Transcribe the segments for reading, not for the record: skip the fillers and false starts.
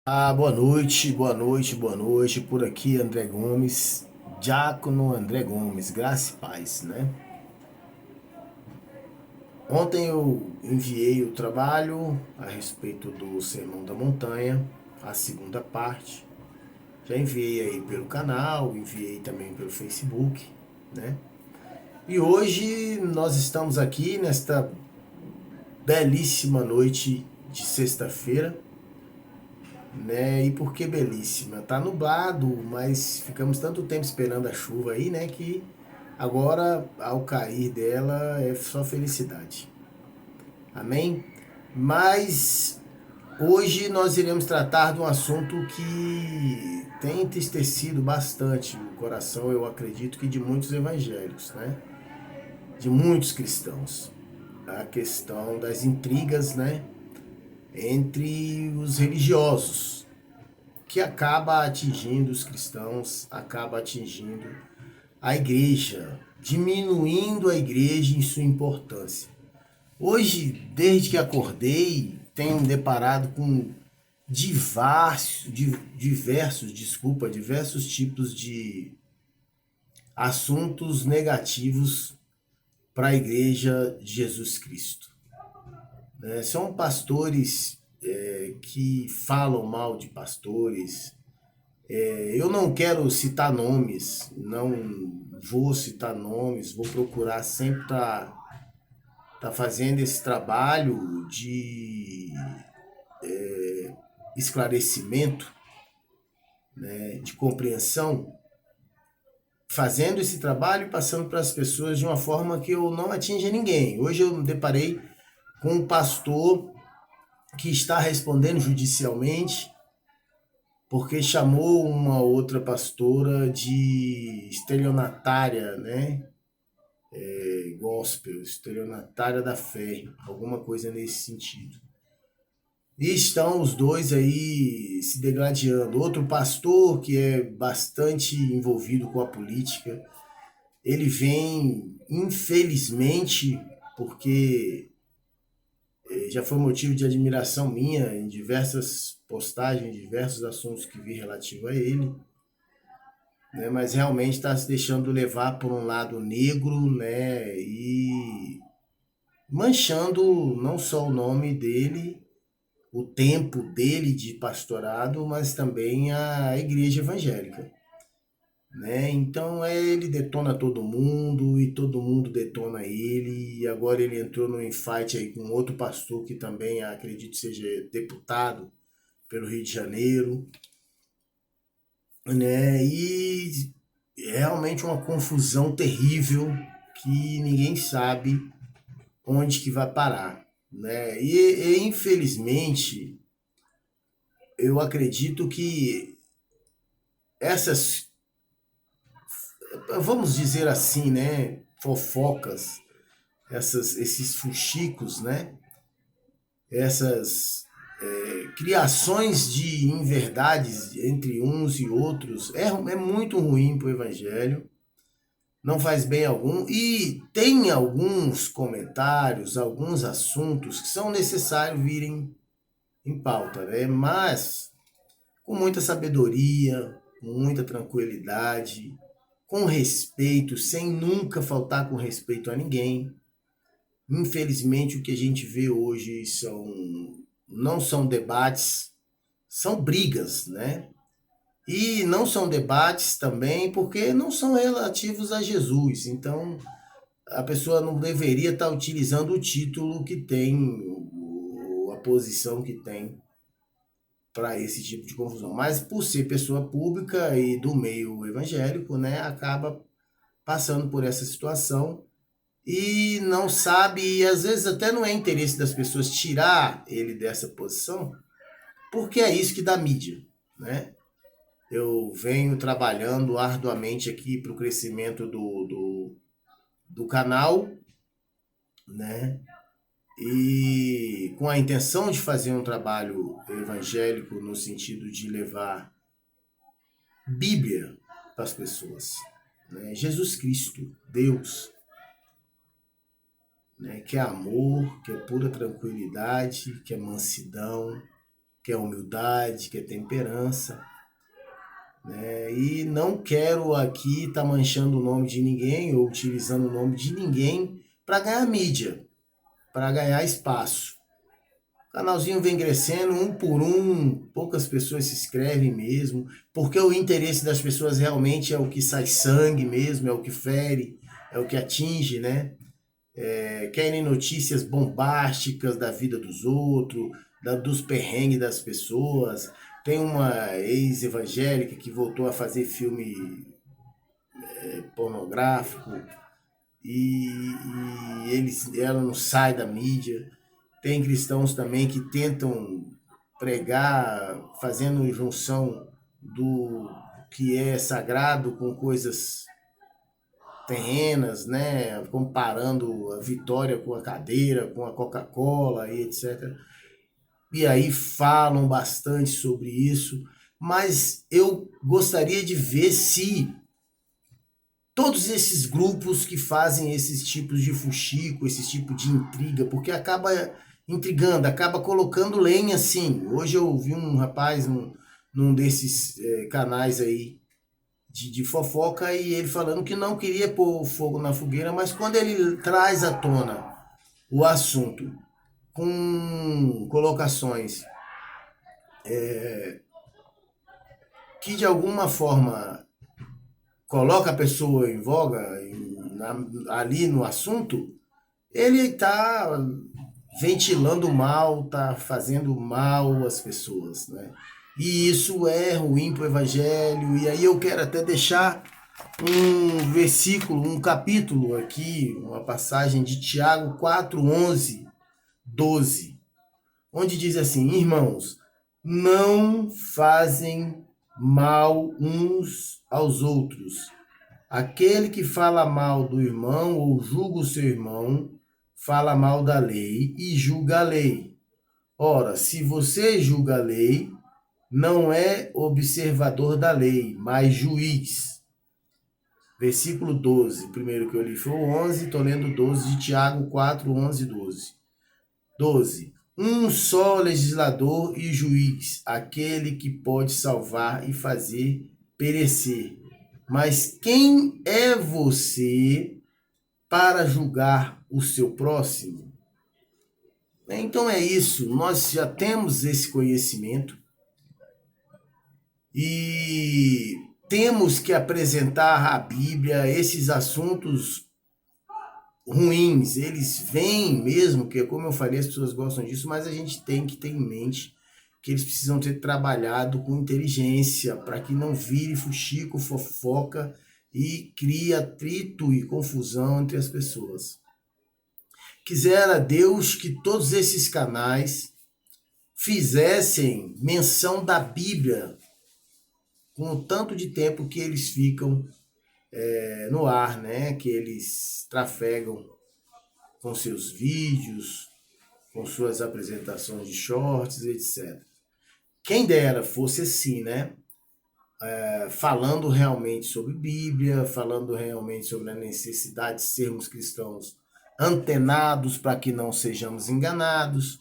Boa noite, boa noite, boa noite. Por aqui, André Gomes, Diácono André Gomes, graça e paz, né? Ontem eu enviei o trabalho a respeito do Sermão da Montanha, a segunda parte. Já enviei aí pelo canal, enviei também pelo Facebook, né? E hoje nós estamos aqui nesta belíssima noite de sexta-feira, né? E por que belíssima? Tá nublado, mas ficamos tanto tempo esperando a chuva aí, né? Que agora, ao cair dela, é só felicidade. Amém? Mas hoje nós iremos tratar de um assunto que tem entristecido bastante o coração, eu acredito que de muitos evangélicos, né? De muitos cristãos. A questão das intrigas, né? Entre os religiosos, que acaba atingindo os cristãos, acaba atingindo a igreja, diminuindo a igreja em sua importância. Hoje, desde que acordei, tenho me deparado com diversos tipos de assuntos negativos para a igreja de Jesus Cristo. São pastores que falam mal de pastores. Eu não quero citar nomes, não vou citar nomes, vou procurar sempre tá fazendo esse trabalho de esclarecimento, né, de compreensão, fazendo esse trabalho e passando para as pessoas de uma forma que eu não atinja ninguém. Hoje eu me deparei com um pastor que está respondendo judicialmente porque chamou uma outra pastora de estelionatária, né? Gospel, estelionatária da fé, alguma coisa nesse sentido. E estão os dois aí se degladiando. Outro pastor que é bastante envolvido com a política, ele vem, infelizmente, porque já foi motivo de admiração minha em diversas postagens, diversos assuntos que vi relativo a ele, né? Mas realmente está se deixando levar por um lado negro, né? E manchando não só o nome dele, o tempo dele de pastorado, mas também a igreja evangélica, né? Então ele detona todo mundo e todo mundo detona ele. E agora ele entrou no fight aí com outro pastor que também acredito seja deputado pelo Rio de Janeiro, né? E é realmente uma confusão terrível que ninguém sabe onde que vai parar, né? E infelizmente eu acredito que essas, vamos dizer assim, né, fofocas, esses fuxicos, né, essas criações de inverdades entre uns e outros é muito ruim para o evangelho, não faz bem algum e tem alguns comentários, alguns assuntos que são necessários virem em pauta, né? Mas com muita sabedoria, com muita tranquilidade, com respeito, sem nunca faltar com respeito a ninguém. Infelizmente, o que a gente vê hoje não são debates, são brigas, né? E não são debates também porque não são relativos a Jesus. Então, a pessoa não deveria estar utilizando o título que tem, a posição que tem para esse tipo de confusão. Mas por ser pessoa pública e do meio evangélico, né, acaba passando por essa situação e não sabe, e às vezes até não é interesse das pessoas tirar ele dessa posição, porque é isso que dá mídia, né? Eu venho trabalhando arduamente aqui para o crescimento do canal, né? E com a intenção de fazer um trabalho evangélico no sentido de levar Bíblia para as pessoas, né? Jesus Cristo, Deus, né? Que é amor, que é pura tranquilidade, que é mansidão, que é humildade, que é temperança, né? E não quero aqui estar manchando o nome de ninguém ou utilizando o nome de ninguém para ganhar mídia, para ganhar espaço. O canalzinho vem crescendo um por um, poucas pessoas se inscrevem mesmo, porque o interesse das pessoas realmente é o que sai sangue mesmo, é o que fere, é o que atinge, né? Querem notícias bombásticas da vida dos outros, dos perrengues das pessoas. Tem uma ex-evangélica que voltou a fazer filme pornográfico ela não sai da mídia. Tem cristãos também que tentam pregar fazendo junção do que é sagrado com coisas terrenas, né? Comparando a vitória com a cadeira, com a Coca-Cola e etc. E aí falam bastante sobre isso, mas eu gostaria de ver se todos esses grupos que fazem esses tipos de fuxico, esse tipo de intriga, porque acaba intrigando, acaba colocando lenha assim. Hoje eu vi um rapaz num desses canais aí de fofoca e ele falando que não queria pôr fogo na fogueira, mas quando ele traz à tona o assunto com colocações que de alguma forma coloca a pessoa em voga ali no assunto, ele está ventilando mal, está fazendo mal às pessoas, né? E isso é ruim para o evangelho. E aí eu quero até deixar um versículo, um capítulo aqui, uma passagem de Tiago 4, 11, 12, onde diz assim: irmãos, não fazem mal uns aos outros. Aquele que fala mal do irmão ou julga o seu irmão, fala mal da lei e julga a lei. Ora, se você julga a lei, não é observador da lei, mas juiz. Versículo 12, o primeiro que eu li foi o 11, estou lendo 12 de Tiago 4, 11, 12. 12. Um só legislador e juiz, aquele que pode salvar e fazer perecer. Mas quem é você para julgar o seu próximo? Então é isso, nós já temos esse conhecimento e temos que apresentar a Bíblia, esses assuntos ruins, eles vêm mesmo, que como eu falei, as pessoas gostam disso, mas a gente tem que ter em mente que eles precisam ter trabalhado com inteligência para que não vire fuxico, fofoca e crie atrito e confusão entre as pessoas. Quisera Deus que todos esses canais fizessem menção da Bíblia com o tanto de tempo que eles ficam no ar, né? Que eles trafegam com seus vídeos, com suas apresentações de shorts, etc. Quem dera fosse assim, né? Falando realmente sobre Bíblia, falando realmente sobre a necessidade de sermos cristãos antenados para que não sejamos enganados,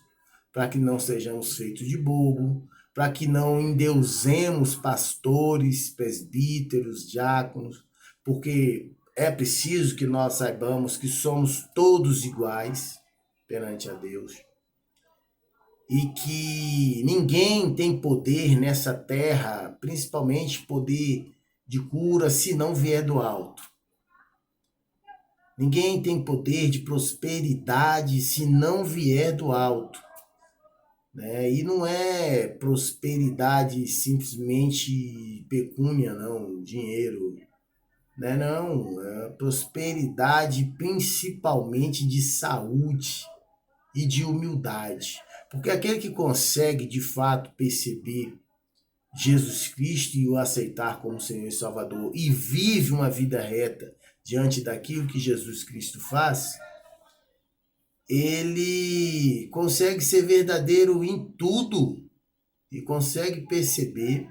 para que não sejamos feitos de bobo, para que não endeusemos pastores, presbíteros, diáconos, porque é preciso que nós saibamos que somos todos iguais perante a Deus e que ninguém tem poder nessa terra, principalmente poder de cura, se não vier do alto. Ninguém tem poder de prosperidade se não vier do alto. Né? E não é prosperidade simplesmente pecúnia, não, dinheiro. Né? Não, é prosperidade principalmente de saúde e de humildade. Porque aquele que consegue de fato perceber Jesus Cristo e o aceitar como Senhor e Salvador e vive uma vida reta diante daquilo que Jesus Cristo faz, ele consegue ser verdadeiro em tudo e consegue perceber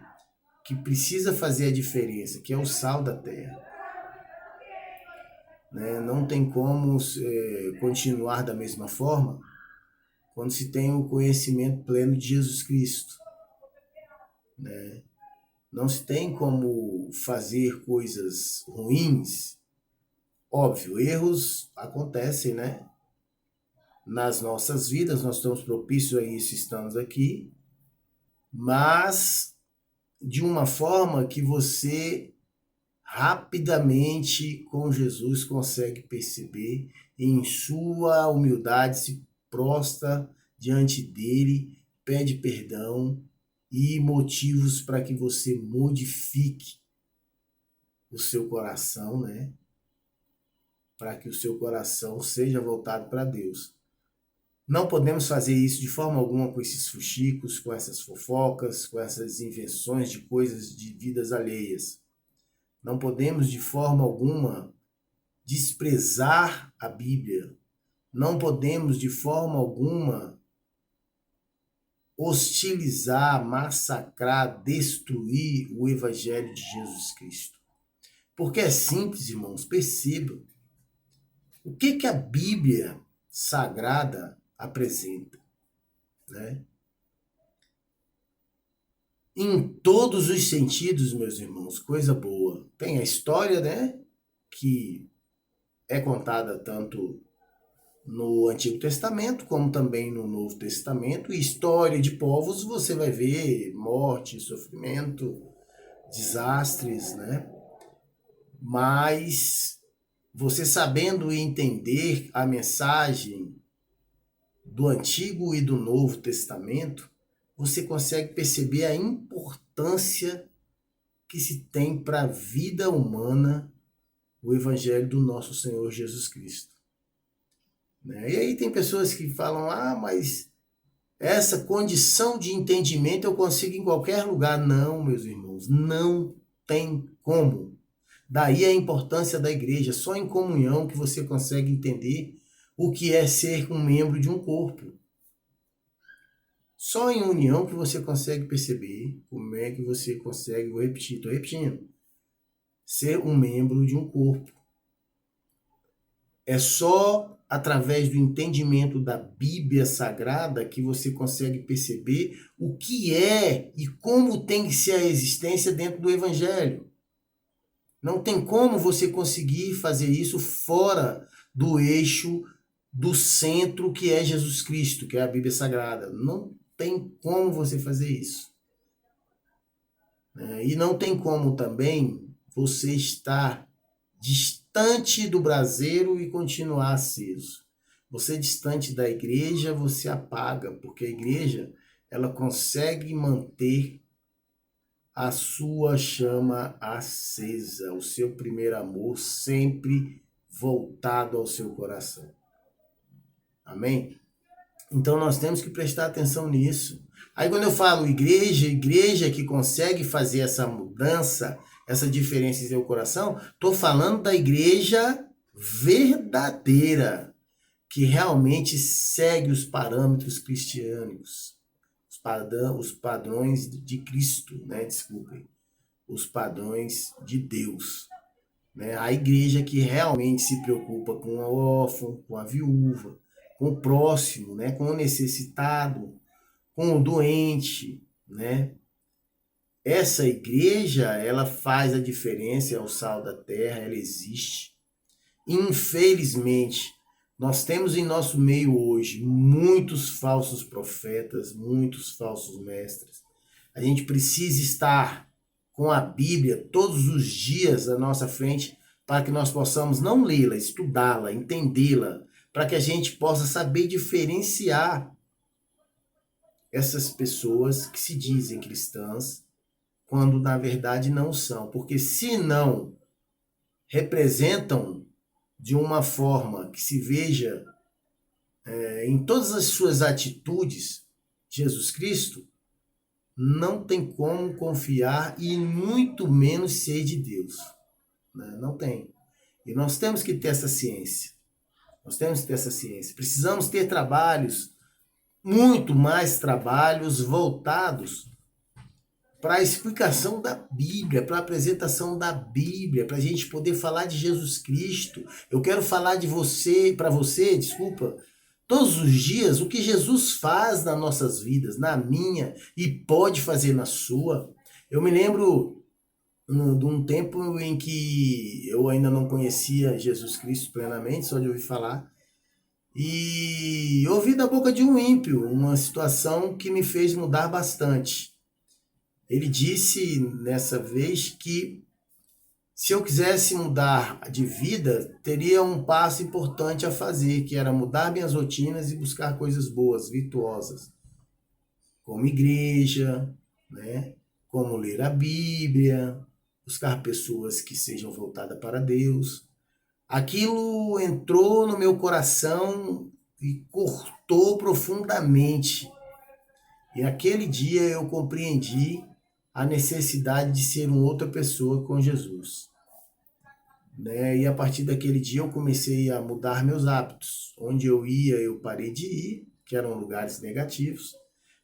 que precisa fazer a diferença, que é o sal da terra. Né? Não tem como continuar da mesma forma quando se tem o conhecimento pleno de Jesus Cristo. né? Não se tem como fazer coisas ruins. Óbvio, erros acontecem, né? Nas nossas vidas, nós estamos propícios a isso, estamos aqui, mas de uma forma que você rapidamente com Jesus consegue perceber, em sua humildade se prostra diante dele, pede perdão e motivos para que você modifique o seu coração, né? Para que o seu coração seja voltado para Deus. Não podemos fazer isso de forma alguma com esses fuxicos, com essas fofocas, com essas invenções de coisas de vidas alheias. Não podemos de forma alguma desprezar a Bíblia. Não podemos de forma alguma hostilizar, massacrar, destruir o Evangelho de Jesus Cristo. Porque é simples, irmãos, percebam. O que a Bíblia Sagrada apresenta, né? Em todos os sentidos, meus irmãos, coisa boa. Tem a história, né, que é contada tanto no Antigo Testamento como também no Novo Testamento. E história de povos, você vai ver morte, sofrimento, desastres, né? Mas você sabendo entender a mensagem do Antigo e do Novo Testamento, você consegue perceber a importância que se tem para a vida humana o Evangelho do nosso Senhor Jesus Cristo. E aí tem pessoas que falam, mas essa condição de entendimento eu consigo em qualquer lugar. Não, meus irmãos, não tem como. Daí a importância da igreja, só em comunhão que você consegue entender o que é ser um membro de um corpo. Só em união que você consegue perceber como é que você consegue, estou repetindo, ser um membro de um corpo. É só através do entendimento da Bíblia Sagrada que você consegue perceber o que é e como tem que ser a existência dentro do Evangelho. Não tem como você conseguir fazer isso fora do eixo, do centro que é Jesus Cristo, que é a Bíblia Sagrada. Não tem como você fazer isso. E não tem como também você estar distante do braseiro e continuar aceso. Você distante da igreja, você apaga, porque a igreja ela consegue manter a sua chama acesa, o seu primeiro amor sempre voltado ao seu coração. Amém? Então nós temos que prestar atenção nisso. Aí quando eu falo igreja que consegue fazer essa mudança, essa diferença em seu coração, estou falando da igreja verdadeira, que realmente segue os parâmetros cristianos, os padrões de Cristo, né? Desculpem, os padrões de Deus. Né? A igreja que realmente se preocupa com o órfão, com a viúva, com o próximo, né? Com o necessitado, com o doente, né? Essa igreja, ela faz a diferença, é o sal da terra, ela existe. Infelizmente, nós temos em nosso meio hoje muitos falsos profetas, muitos falsos mestres. A gente precisa estar com a Bíblia todos os dias à nossa frente para que nós possamos não lê-la, estudá-la, entendê-la, para que a gente possa saber diferenciar essas pessoas que se dizem cristãs quando na verdade não são. Porque se não representam de uma forma que se veja em todas as suas atitudes Jesus Cristo, não tem como confiar e muito menos ser de Deus. Né? Não tem. E nós temos que ter essa ciência. Nós temos que ter essa ciência. Precisamos ter trabalhos, muito mais trabalhos voltados para a explicação da Bíblia, para a apresentação da Bíblia, para a gente poder falar de Jesus Cristo. Eu quero falar de você, para você, desculpa, todos os dias o que Jesus faz nas nossas vidas, na minha, e pode fazer na sua. Eu me lembro de um tempo em que eu ainda não conhecia Jesus Cristo plenamente, só de ouvir falar, e ouvi da boca de um ímpio uma situação que me fez mudar bastante. Ele disse nessa vez que se eu quisesse mudar de vida, teria um passo importante a fazer, que era mudar minhas rotinas e buscar coisas boas, virtuosas, como igreja, né? Como ler a Bíblia, buscar pessoas que sejam voltadas para Deus. Aquilo entrou no meu coração e cortou profundamente. E naquele dia eu compreendi a necessidade de ser uma outra pessoa com Jesus. Né? E a partir daquele dia eu comecei a mudar meus hábitos. Onde eu ia, eu parei de ir, que eram lugares negativos.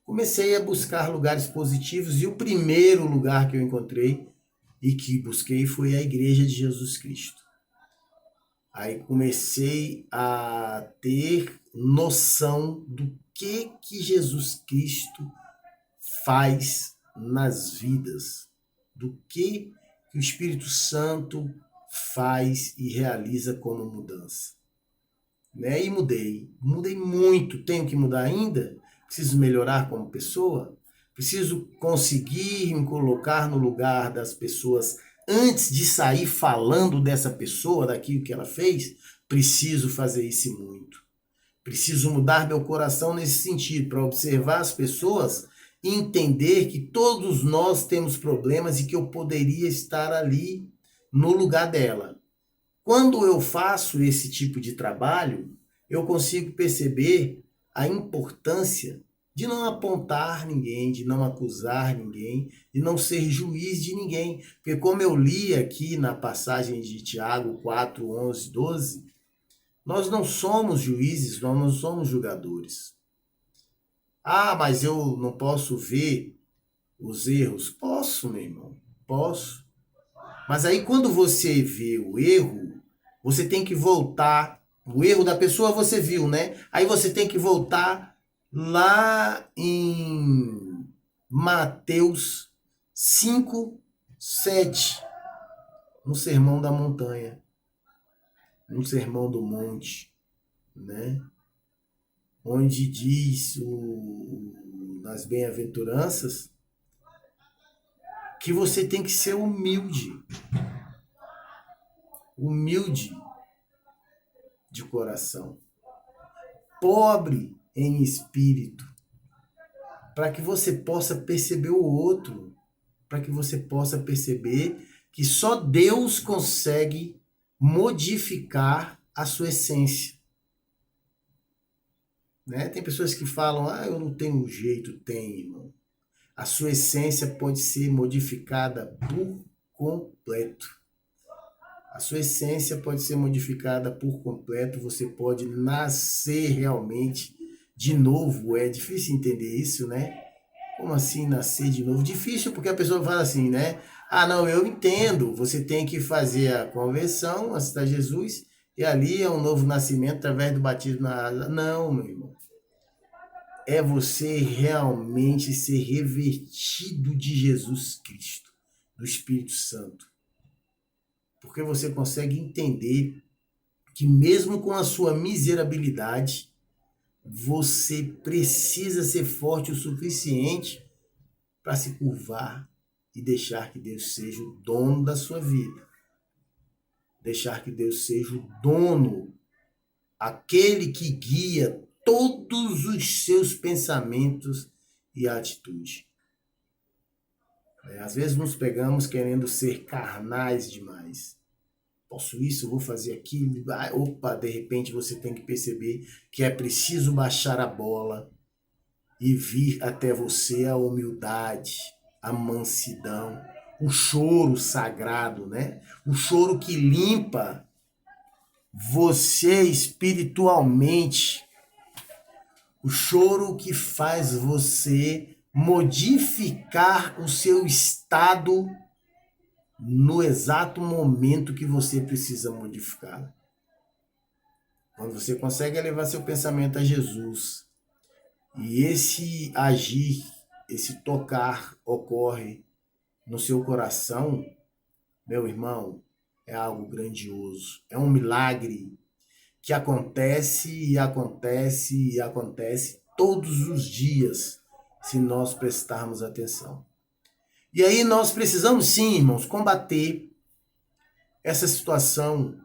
Comecei a buscar lugares positivos e o primeiro lugar que eu encontrei e que busquei foi a Igreja de Jesus Cristo. Aí comecei a ter noção do que Jesus Cristo faz nas vidas, do que o Espírito Santo faz e realiza como mudança. Né? E mudei muito, tenho que mudar ainda, preciso melhorar como pessoa, preciso conseguir me colocar no lugar das pessoas antes de sair falando dessa pessoa, daquilo que ela fez, preciso fazer isso muito. Preciso mudar meu coração nesse sentido, para observar as pessoas e entender que todos nós temos problemas e que eu poderia estar ali no lugar dela. Quando eu faço esse tipo de trabalho, eu consigo perceber a importância de não apontar ninguém, de não acusar ninguém, de não ser juiz de ninguém. Porque como eu li aqui na passagem de Tiago 4, 11, 12, nós não somos juízes, nós não somos julgadores. Ah, mas eu não posso ver os erros? Posso, meu irmão, posso. Mas aí quando você vê o erro, você tem que voltar. O erro da pessoa você viu, né? Aí você tem que voltar lá em Mateus 5, 7, no Sermão da Montanha, no Sermão do Monte, né? Onde diz nas bem-aventuranças que você tem que ser humilde. Humilde de coração. Pobre em espírito. Para que você possa perceber o outro. Para que você possa perceber que só Deus consegue modificar a sua essência. Né? Tem pessoas que falam, eu não tenho jeito. Tem, irmão. A sua essência pode ser modificada por completo. A sua essência pode ser modificada por completo, você pode nascer realmente de novo. É difícil entender isso, né? Como assim nascer de novo? Difícil porque a pessoa fala assim, né? Ah, não, eu entendo, você tem que fazer a conversão, aceitar Jesus, e ali é um novo nascimento através do batismo na água. Não, meu irmão. É você realmente ser revestido de Jesus Cristo, do Espírito Santo. Porque você consegue entender que mesmo com a sua miserabilidade, você precisa ser forte o suficiente para se curvar e deixar que Deus seja o dono da sua vida. Deixar que Deus seja o dono, aquele que guia todos os seus pensamentos e atitudes. Às vezes nos pegamos querendo ser carnais demais. Posso isso, vou fazer aquilo. Opa, de repente você tem que perceber que é preciso baixar a bola e vir até você a humildade, a mansidão, o choro sagrado, né? O choro que limpa você espiritualmente, o choro que faz você modificar o seu estado no exato momento que você precisa modificar. quando você consegue elevar seu pensamento a Jesus, e esse agir, esse tocar ocorre no seu coração, meu irmão, é algo grandioso. É um milagre que acontece e acontece e acontece todos os dias, se nós prestarmos atenção. E aí nós precisamos sim, irmãos, combater essa situação,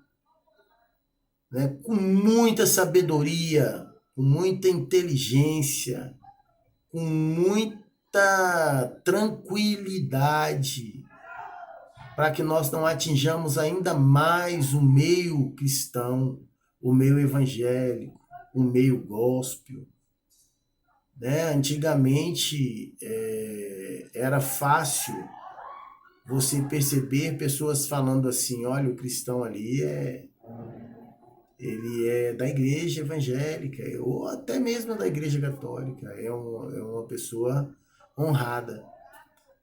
né, com muita sabedoria, com muita inteligência, com muita tranquilidade, para que nós não atinjamos ainda mais o meio cristão, o meio evangélico, o meio gospel. Né? Antigamente era fácil você perceber pessoas falando assim, olha, o cristão ali ele é da igreja evangélica, ou até mesmo da igreja católica, é uma pessoa honrada.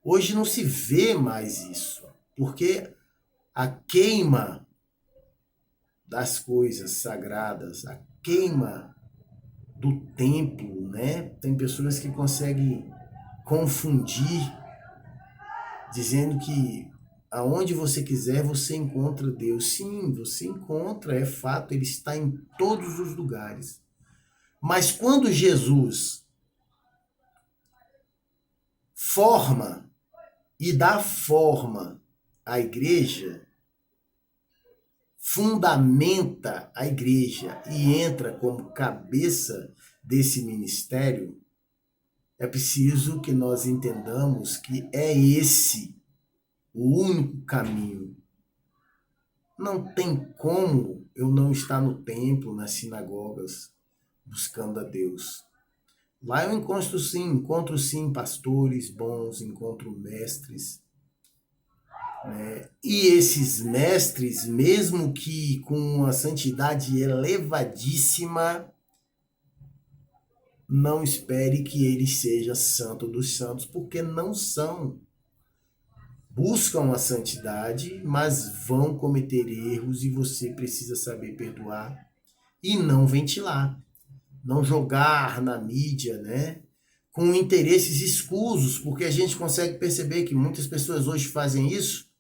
Hoje não se vê mais isso, porque a queima das coisas sagradas, a queima do templo, né? Tem pessoas que conseguem confundir, dizendo que aonde você quiser você encontra Deus. Sim, você encontra, é fato, ele está em todos os lugares. Mas quando Jesus forma e dá forma à igreja, fundamenta a igreja e entra como cabeça desse ministério, é preciso que nós entendamos que é esse o único caminho. Não tem como eu não estar no templo, nas sinagogas, buscando a Deus. Lá eu encontro sim pastores bons, encontro mestres, né? E esses mestres, mesmo que com uma santidade elevadíssima, não espere que ele seja santo dos santos, porque não são. Buscam a santidade, mas vão cometer erros e você precisa saber perdoar e não ventilar, não jogar na mídia, né? Com interesses escusos, porque a gente consegue perceber que muitas pessoas hoje fazem isso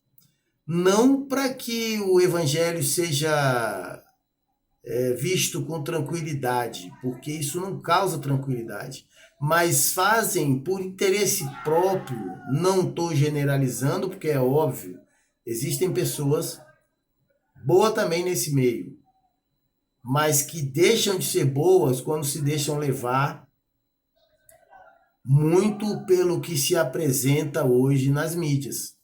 não para que o evangelho seja visto com tranquilidade, porque isso não causa tranquilidade, mas fazem por interesse próprio. Não estou generalizando, porque é óbvio, existem pessoas boas também nesse meio, mas que deixam de ser boas quando se deixam levar muito pelo que se apresenta hoje nas mídias,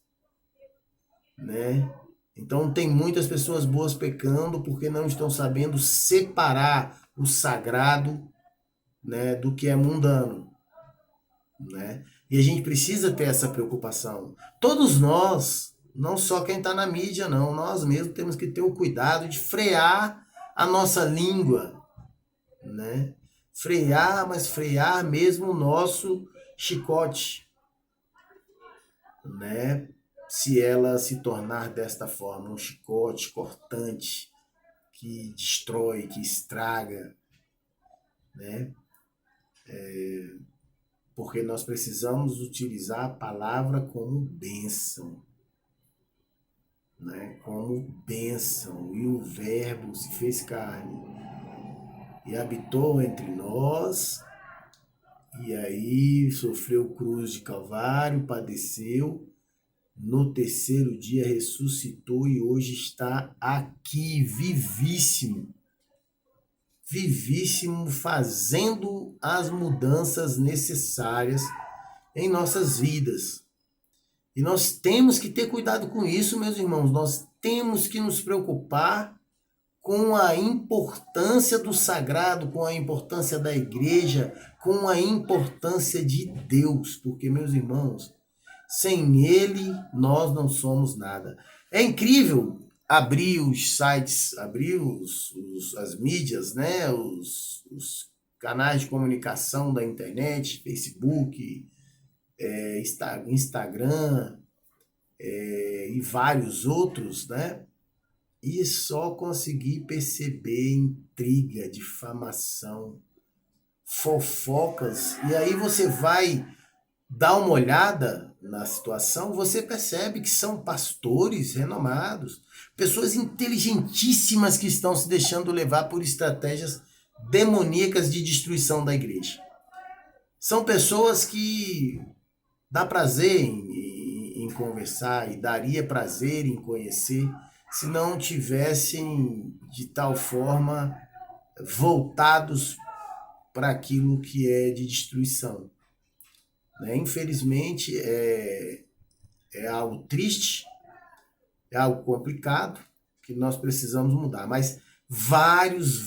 né? Então tem muitas pessoas boas pecando porque não estão sabendo separar o sagrado, né, do que é mundano, né? E a gente precisa ter essa preocupação. Todos nós, não só quem está na mídia, não, nós mesmos temos que ter o cuidado de frear a nossa língua, né? Frear, mas frear mesmo o nosso chicote, né? Se ela se tornar desta forma, um chicote cortante que destrói, que estraga, né? Porque nós precisamos utilizar a palavra como bênção, né? Como bênção. E o Verbo se fez carne e habitou entre nós, e aí sofreu cruz de Calvário, padeceu, no terceiro dia ressuscitou e hoje está aqui, vivíssimo, vivíssimo, fazendo as mudanças necessárias em nossas vidas. E nós temos que ter cuidado com isso, meus irmãos. Nós temos que nos preocupar com a importância do sagrado, com a importância da igreja, com a importância de Deus, porque, meus irmãos, sem Ele nós não somos nada. É incrível abrir os sites, abrir as mídias, né? Os canais de comunicação da internet, Facebook, Instagram, e vários outros, né? e só conseguir perceber intriga, difamação, fofocas, e aí você vai dar uma olhada na situação, você percebe que são pastores renomados, pessoas inteligentíssimas que estão se deixando levar por estratégias demoníacas de destruição da igreja. São pessoas que dá prazer em conversar e daria prazer em conhecer se não tivessem de tal forma voltados para aquilo que é de destruição. Né? Infelizmente, é algo triste, é algo complicado, que nós precisamos mudar. Mas vários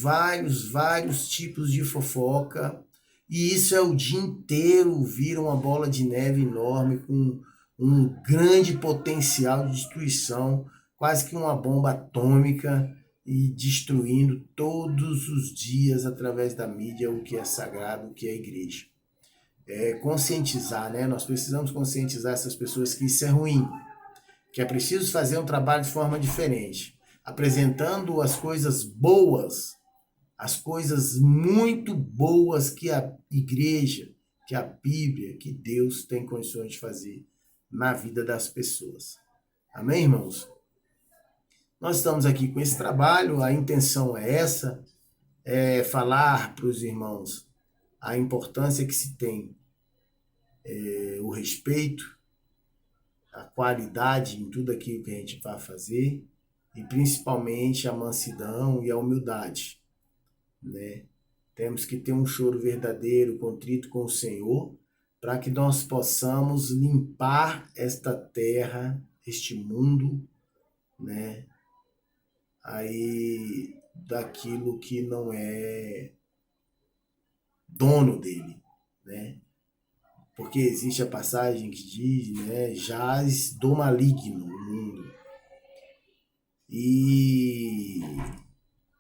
tipos de fofoca, e isso é o dia inteiro, vira uma bola de neve enorme, com um grande potencial de destruição, quase que uma bomba atômica, e destruindo todos os dias, através da mídia, o que é sagrado, o que é igreja. Conscientizar, né? Nós precisamos conscientizar essas pessoas que isso é ruim, que é preciso fazer um trabalho de forma diferente, apresentando as coisas boas, as coisas muito boas que a igreja, que a Bíblia, que Deus tem condições de fazer na vida das pessoas. Amém, irmãos? Nós estamos aqui com esse trabalho, a intenção é essa, é falar para os irmãos a importância que se tem, o respeito, a qualidade em tudo aquilo que a gente vai fazer, e principalmente a mansidão e a humildade, né? Temos que ter um choro verdadeiro, contrito com o Senhor, para que nós possamos limpar esta terra, este mundo, né? Aí daquilo que não é dono dele, né? Porque existe a passagem que diz, né, jaz do maligno o mundo. E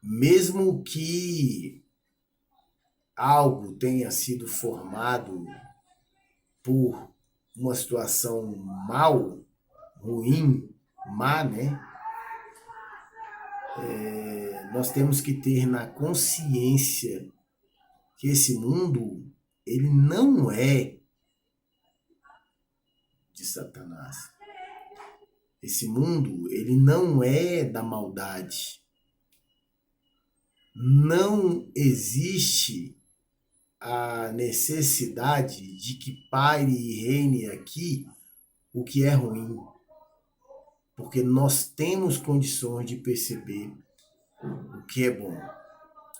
mesmo que algo tenha sido formado por uma situação ruim, má, né? Nós temos que ter na consciência que esse mundo, ele não é de Satanás. Esse mundo, ele não é da maldade. Não existe a necessidade de que paire e reine aqui o que é ruim. Porque nós temos condições de perceber o que é bom.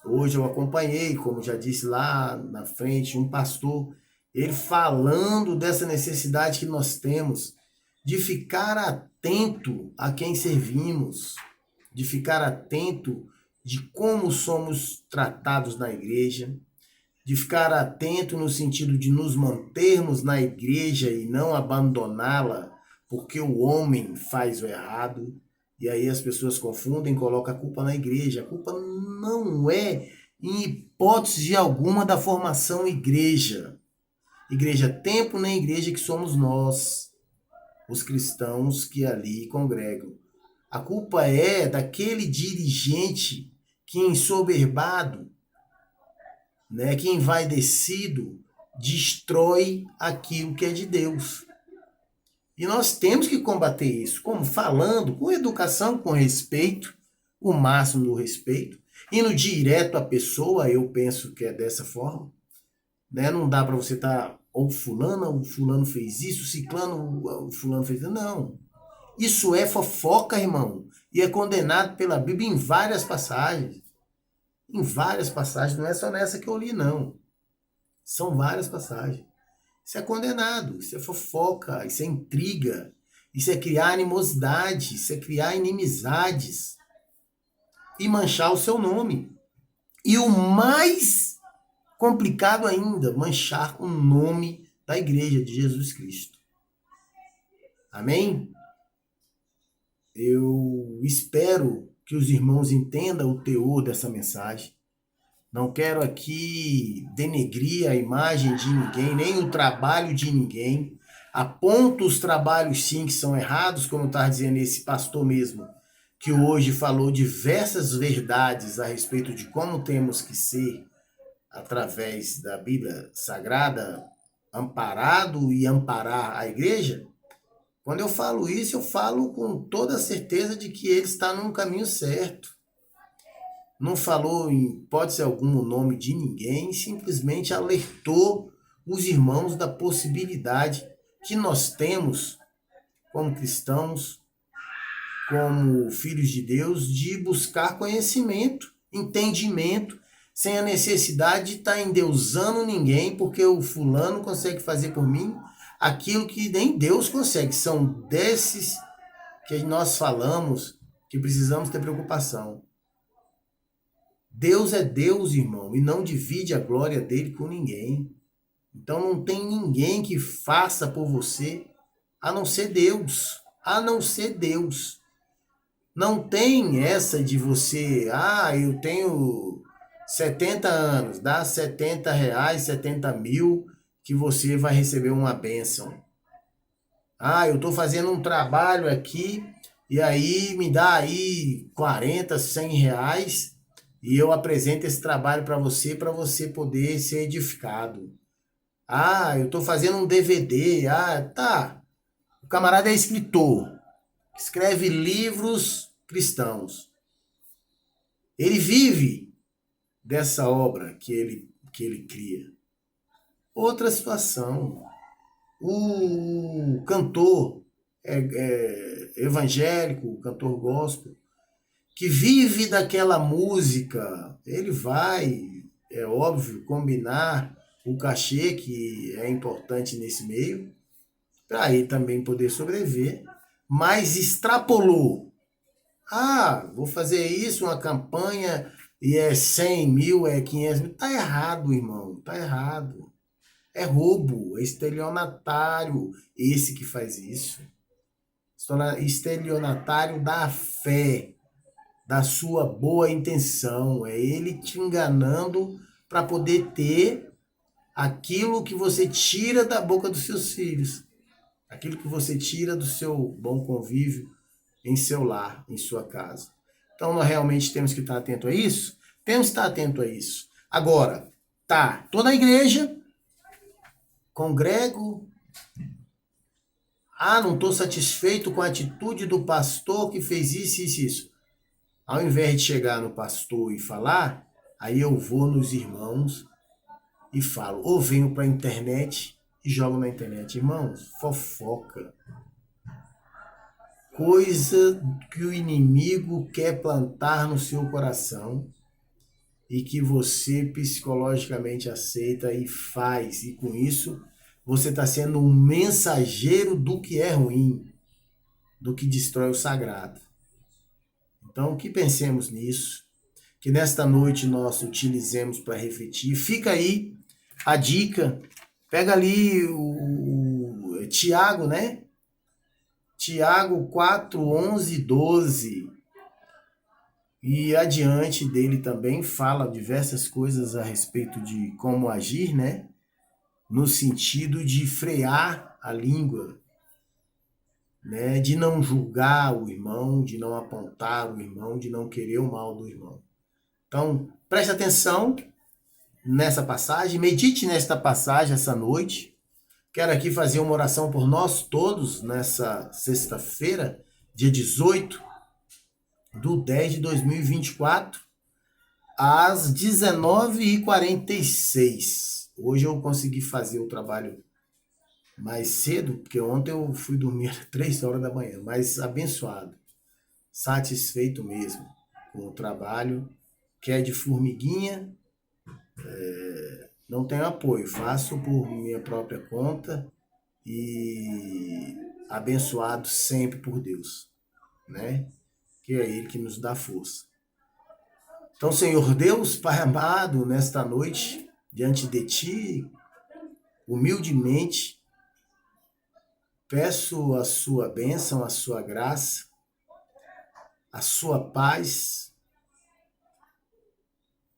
Hoje eu acompanhei, como já disse lá na frente, um pastor, ele falando dessa necessidade que nós temos de ficar atento a quem servimos, de ficar atento de como somos tratados na igreja, de ficar atento no sentido de nos mantermos na igreja e não abandoná-la porque o homem faz o errado. E aí as pessoas confundem, colocam a culpa na igreja. A culpa não é, em hipótese alguma, da formação igreja. Igreja tempo, nem igreja que somos nós, os cristãos que ali congregam. A culpa é daquele dirigente que, ensoberbado, né, que envaidecido, destrói aquilo que é de Deus. E nós temos que combater isso, como? Falando, com educação, com respeito, o máximo do respeito, indo direto à pessoa, eu penso que é dessa forma, né? Não dá para você estar, ou fulano fez isso, ciclano, o fulano fez isso, não. Isso é fofoca, irmão, e é condenado pela Bíblia em várias passagens. Em várias passagens, não é só nessa que eu li, não. São várias passagens. Isso é condenado, isso é fofoca, isso é intriga, isso é criar animosidade, isso é criar inimizades e manchar o seu nome. E o mais complicado ainda, manchar o nome da igreja de Jesus Cristo. Amém? Eu espero que os irmãos entendam o teor dessa mensagem. Não quero aqui denegrir a imagem de ninguém, nem o trabalho de ninguém. Aponto os trabalhos, sim, que são errados, como está dizendo esse pastor mesmo. que hoje falou diversas verdades a respeito de como temos que ser através da Bíblia Sagrada, amparado e amparar a igreja. Quando eu falo isso, eu falo com toda a certeza de que ele está num caminho certo. Não falou em hipótese alguma o nome de ninguém, simplesmente alertou os irmãos da possibilidade que nós temos, como cristãos, como filhos de Deus, de buscar conhecimento, entendimento, sem a necessidade de estar endeusando ninguém, porque o fulano consegue fazer por mim aquilo que nem Deus consegue. São desses que nós falamos que precisamos ter preocupação. Deus é Deus, irmão, e não divide a glória dele com ninguém. Então não tem ninguém que faça por você a não ser Deus. A não ser Deus. Não tem essa de você, eu tenho 70 anos, dá R$70, 70 mil, que você vai receber uma bênção. Eu estou fazendo um trabalho aqui, e aí me dá aí 40, 100 reais, e eu apresento esse trabalho para você poder ser edificado. Eu estou fazendo um DVD, tá. O camarada é escritor, escreve livros cristãos. Ele vive dessa obra que ele cria. Outra situação, o cantor evangélico, o cantor gospel, que vive daquela música, ele vai, é óbvio, combinar o cachê, que é importante nesse meio, para ele também poder sobreviver, mas extrapolou. Vou fazer isso, uma campanha, e é 100 mil, é 500 mil. Tá errado, irmão, tá errado. É roubo, é estelionatário esse que faz isso. Estelionatário da fé, da sua boa intenção. É ele te enganando para poder ter aquilo que você tira da boca dos seus filhos. Aquilo que você tira do seu bom convívio em seu lar, em sua casa. Então, nós realmente temos que estar atento a isso? Temos que estar atento a isso. Agora, tô na igreja, congrego, não estou satisfeito com a atitude do pastor que fez isso, isso, isso. Ao invés de chegar no pastor e falar, aí eu vou nos irmãos e falo, ou venho para a internet e jogo na internet. Irmãos, fofoca. Coisa que o inimigo quer plantar no seu coração e que você psicologicamente aceita e faz. E com isso, você está sendo um mensageiro do que é ruim, do que destrói o sagrado. Então, que pensemos nisso, que nesta noite nós utilizemos para refletir. Fica aí a dica, pega ali o Tiago, né? Tiago 4, 11, 12. E adiante dele também fala diversas coisas a respeito de como agir, né? No sentido de frear a língua, né? De não julgar o irmão, de não apontar o irmão, de não querer o mal do irmão. Então, preste atenção nessa passagem, medite nesta passagem essa noite. Quero aqui fazer uma oração por nós todos nessa sexta-feira, dia 18/10/2024, às 19h46. Hoje eu consegui fazer o trabalho mais cedo, porque ontem eu fui dormir 3 horas da manhã, mas abençoado, satisfeito mesmo com o trabalho, que é de formiguinha, não tenho apoio, faço por minha própria conta e abençoado sempre por Deus, né? Que é Ele que nos dá força. Então, Senhor Deus, Pai amado, nesta noite, diante de Ti, humildemente, peço a Sua bênção, a Sua graça, a Sua paz,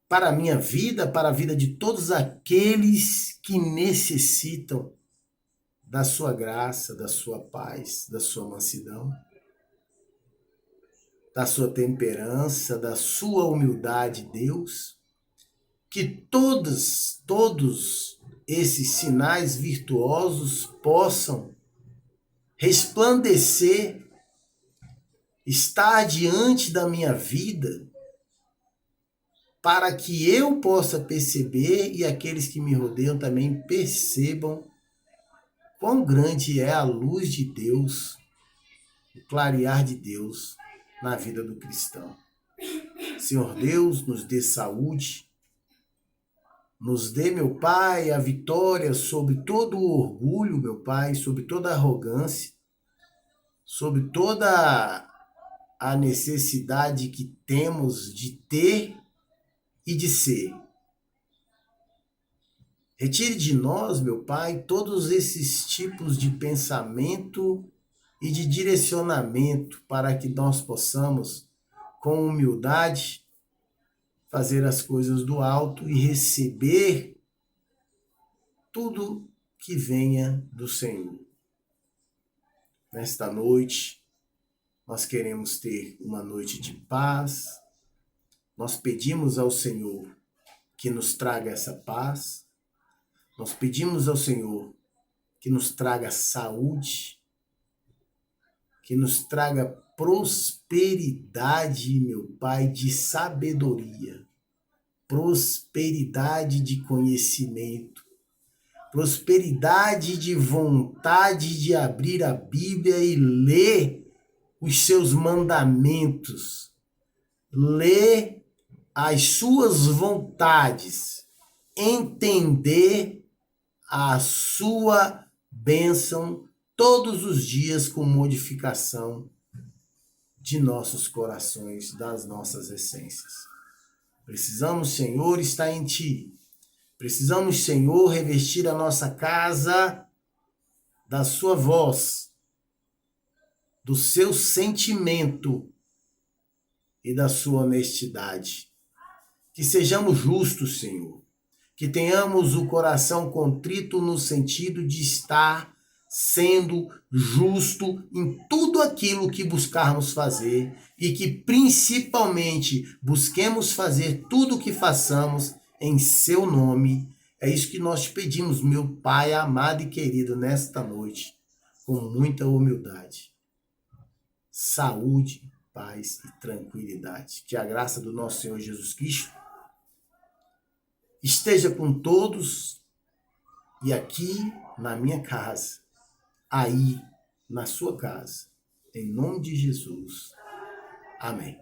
para a minha vida, para a vida de todos aqueles que necessitam da sua graça, da sua paz, da sua mansidão. da sua temperança, da sua humildade, Deus, que todos esses sinais virtuosos possam resplandecer, estar diante da minha vida, para que eu possa perceber e aqueles que me rodeiam também percebam quão grande é a luz de Deus, o clarear de Deus na vida do cristão. Senhor Deus, nos dê saúde, nos dê, meu Pai, a vitória sobre todo o orgulho, meu Pai, sobre toda a arrogância, sobre toda a necessidade que temos de ter e de ser. Retire de nós, meu Pai, todos esses tipos de pensamento e de direcionamento para que nós possamos, com humildade, fazer as coisas do alto e receber tudo que venha do Senhor. Nesta noite, nós queremos ter uma noite de paz. Nós pedimos ao Senhor que nos traga essa paz. Nós pedimos ao Senhor que nos traga saúde, que nos traga prosperidade, meu Pai, de sabedoria, prosperidade de conhecimento, prosperidade de vontade de abrir a Bíblia e ler os seus mandamentos, ler as suas vontades, entender a sua bênção todos os dias com modificação de nossos corações, das nossas essências. Precisamos, Senhor, estar em Ti. Precisamos, Senhor, revestir a nossa casa da Sua voz, do seu sentimento e da Sua honestidade. Que sejamos justos, Senhor. Que tenhamos o coração contrito no sentido de estar sendo justo em tudo aquilo que buscarmos fazer e que principalmente busquemos fazer tudo o que façamos em seu nome. É isso que nós te pedimos, meu Pai amado e querido, nesta noite, com muita humildade. Saúde, paz e tranquilidade. Que a graça do nosso Senhor Jesus Cristo esteja com todos e aqui na minha casa, aí na sua casa, em nome de Jesus. Amém.